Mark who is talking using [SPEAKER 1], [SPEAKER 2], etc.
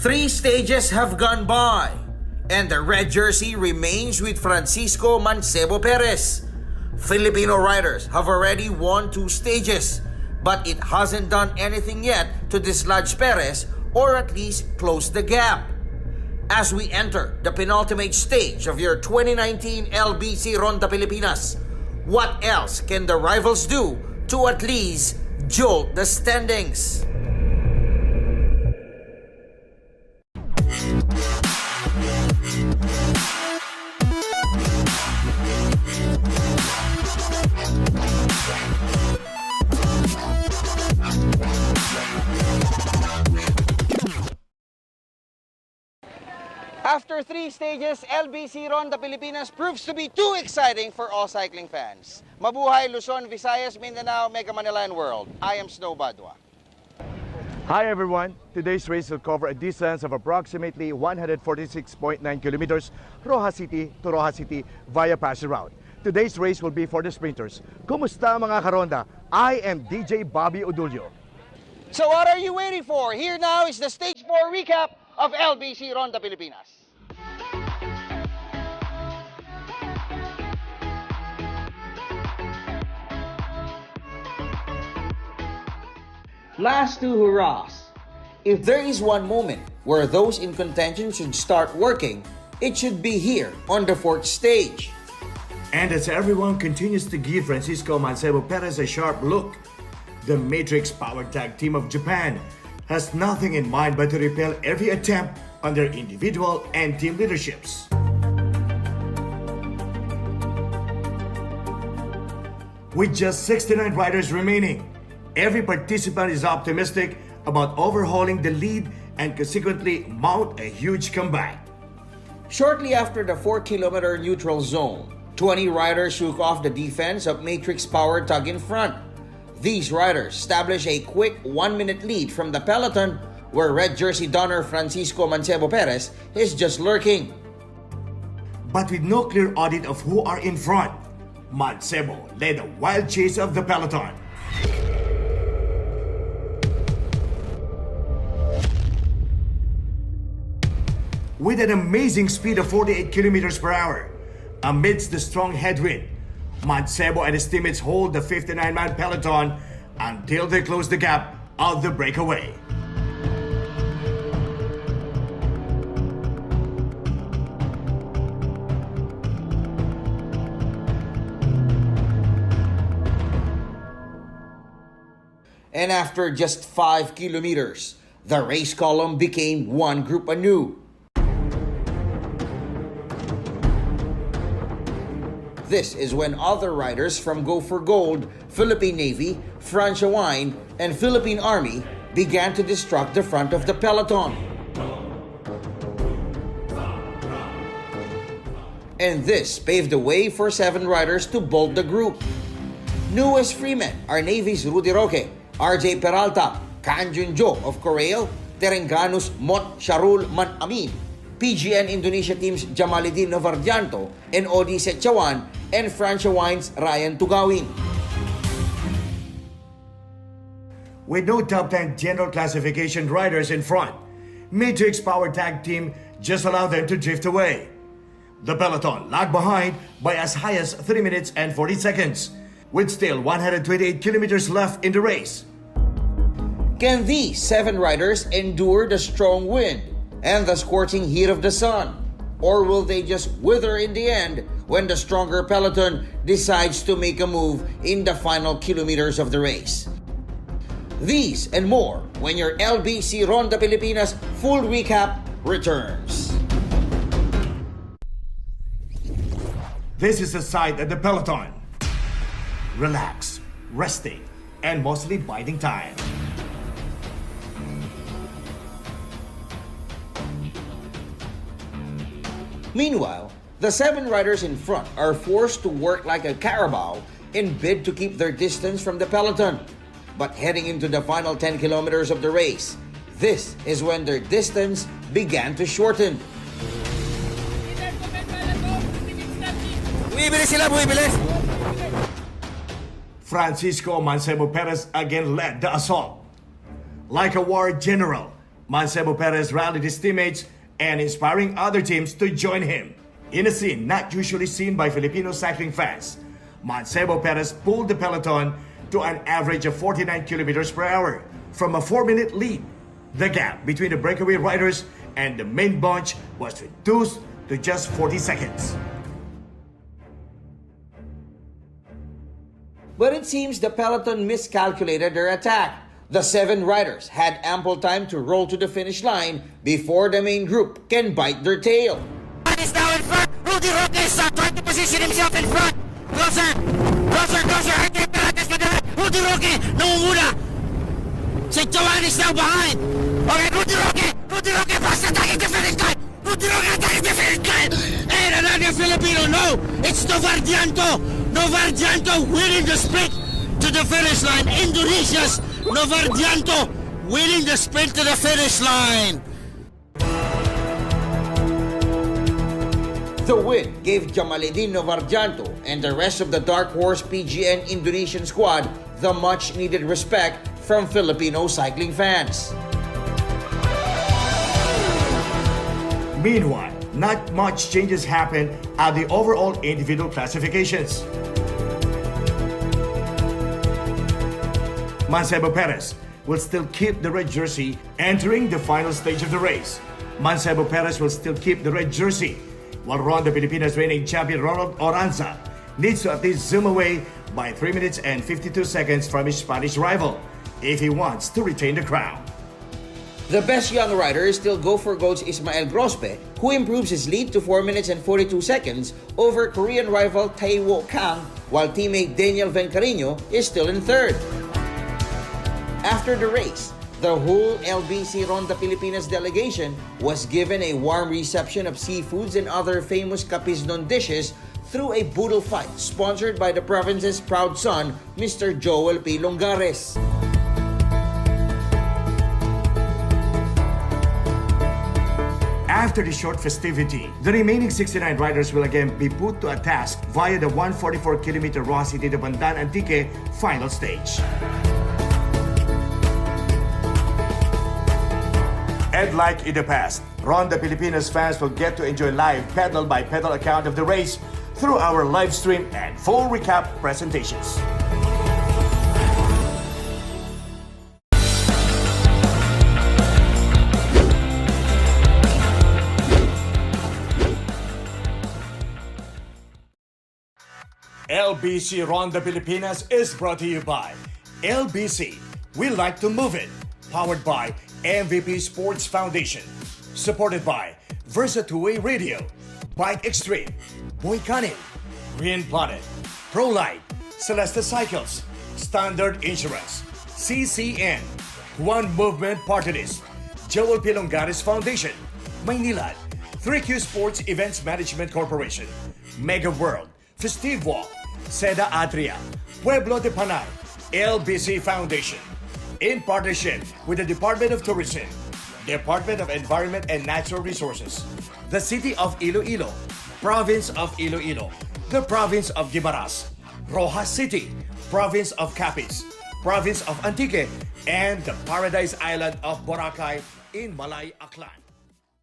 [SPEAKER 1] 3 stages have gone by, and the red jersey remains with Francisco Mancebo Perez. Filipino riders have already won 2 stages, but it hasn't done anything yet to dislodge Perez or at least close the gap. As we enter the penultimate stage of your 2019 LBC Ronda Pilipinas, what else can the rivals do to at least jolt the standings? After 3 stages, LBC Ronda Pilipinas proves to be too exciting for all cycling fans. Mabuhay Luzon, Visayas, Mindanao, Mega Manila, and World. I am Snow Badwa.
[SPEAKER 2] Hi everyone, today's race will cover a distance of approximately 146.9 kilometers Rojas City to Rojas City via Pasir Route. Today's race will be for the sprinters. Kumusta mga karonda? I am DJ Bobby Odulio.
[SPEAKER 1] So what are you waiting for? Here now is the Stage 4 recap of LBC Ronda Pilipinas. Last 2 hurrahs. If there is one moment where those in contention should start working, it should be here on the 4th stage.
[SPEAKER 3] And as everyone continues to give Francisco Mancebo Perez a sharp look, the Matrix Power Tag Team of Japan has nothing in mind but to repel every attempt on their individual and team leaderships. With just 69 riders remaining, every participant is optimistic about overhauling the lead and consequently mount a huge comeback.
[SPEAKER 1] Shortly after the 4-kilometer neutral zone, 20 riders shook off the defense of Matrix Power Tug in front. These riders establish a quick 1-minute lead from the peloton, where red jersey donor Francisco Mancebo Perez is just lurking.
[SPEAKER 3] But with no clear audit of who are in front, Mancebo led a wild chase of the peloton. With an amazing speed of 48 kilometers per hour, amidst the strong headwind, Mancebo and his teammates hold the 59-man peloton until they close the gap of the breakaway.
[SPEAKER 1] And after just 5 kilometers, the race column became one group anew. This is when other riders from Go for Gold, Philippine Navy, Francia Wine, and Philippine Army began to destruct the front of the peloton. And this paved the way for 7 riders to bolt the group. New as Freeman are Navy's Rudy Roque, RJ Peralta, Kanjun Jo of Correal, Terenggano's Mot Sharul Man Amin, PGN Indonesia teams Jamalidin Novardianto and Odi Setchawan, and Francia Wine's Ryan Tugawin.
[SPEAKER 3] With no top 10 general classification riders in front, Matrix Power Tag Team just allowed them to drift away. The peloton lagged behind by as high as 3 minutes and 40 seconds, with still 128 kilometers left in the race.
[SPEAKER 1] Can these 7 riders endure the strong wind and the scorching heat of the sun? Or will they just wither in the end when the stronger peloton decides to make a move in the final kilometers of the race? These and more when your LBC Ronda Pilipinas full recap returns.
[SPEAKER 3] This is the side of the peloton. Relax, resting, and mostly biding time.
[SPEAKER 1] Meanwhile, the 7 riders in front are forced to work like a carabao in bid to keep their distance from the peloton. But heading into the final 10 kilometers of the race, this is when their distance began to shorten.
[SPEAKER 4] Bumibilis sila, bumibilis!
[SPEAKER 3] Francisco Mancebo Perez again led the assault. Like a war general, Mancebo Perez rallied his teammates and inspiring other teams to join him. In a scene not usually seen by Filipino cycling fans, Mancebo Perez pulled the peloton to an average of 49 kilometers per hour from a 4-minute lead. The gap between the breakaway riders and the main bunch was reduced to just 40 seconds.
[SPEAKER 1] But it seems the peloton miscalculated their attack. The 7 riders had ample time to roll to the finish line before the main group can bite their tail.
[SPEAKER 4] One is now in front. Rudy Roque is trying to position himself in front. Closer, closer, closer. Henry Perez to the right. Rudy Roque, nangunguna. Si Joan is now behind. Okay, Rudy Roque fast attacking the finish line. Rudy Roque attacking the finish line. And another Filipino, no, it's Novardianto. Novardianto winning the sprint to the finish line. Indonesia's Novardianto winning the sprint to the finish line.
[SPEAKER 1] The win gave Jamaluddin Novardianto and the rest of the Dark Horse PGN Indonesian squad the much-needed respect from Filipino cycling fans.
[SPEAKER 3] Meanwhile, not much changes happened at the overall individual classifications. Mancebo Perez will still keep the red jersey entering the final stage of the race. Mancebo Perez will still keep the red jersey, while Ronda Pilipinas reigning champion Ronald Oranza needs to at least zoom away by 3 minutes and 52 seconds from his Spanish rival if he wants to retain the crown.
[SPEAKER 1] The best young rider is still Go for Gold's Ismael Grospe, who improves his lead to 4 minutes and 42 seconds over Korean rival Taewo Kang, while teammate Daniel Vencarino is still in third. After the race, the whole LBC Ronda Pilipinas delegation was given a warm reception of seafoods and other famous Capisnon dishes through a boodle fight sponsored by the province's proud son, Mr. Joel P. Longares.
[SPEAKER 3] After the short festivity, the remaining 69 riders will again be put to a task via the 144-kilometer Rojas City to Bandan Antique final stage. And like in the past, Ronda Pilipinas fans will get to enjoy live pedal-by-pedal account of the race through our live stream and full recap presentations. LBC Ronda Pilipinas is brought to you by LBC. We like to move it. Powered by MVP Sports Foundation. Supported by Versa 2-Way Radio, Bike Extreme, Boykanin, Green Planet, ProLight, Celeste Cycles, Standard Insurance, CCN, One Movement Party List, Joel P. Longares Foundation, Maynilad, 3Q Sports Events Management Corporation, Mega World, Festive Walk, Seda Adria, Pueblo de Panay, LBC Foundation. In partnership with the Department of Tourism, Department of Environment and Natural Resources, the City of Iloilo, Province of Iloilo, the Province of Guimaras, Rojas City, Province of Capiz, Province of Antique, and the Paradise Island of Boracay in Malay Aklan.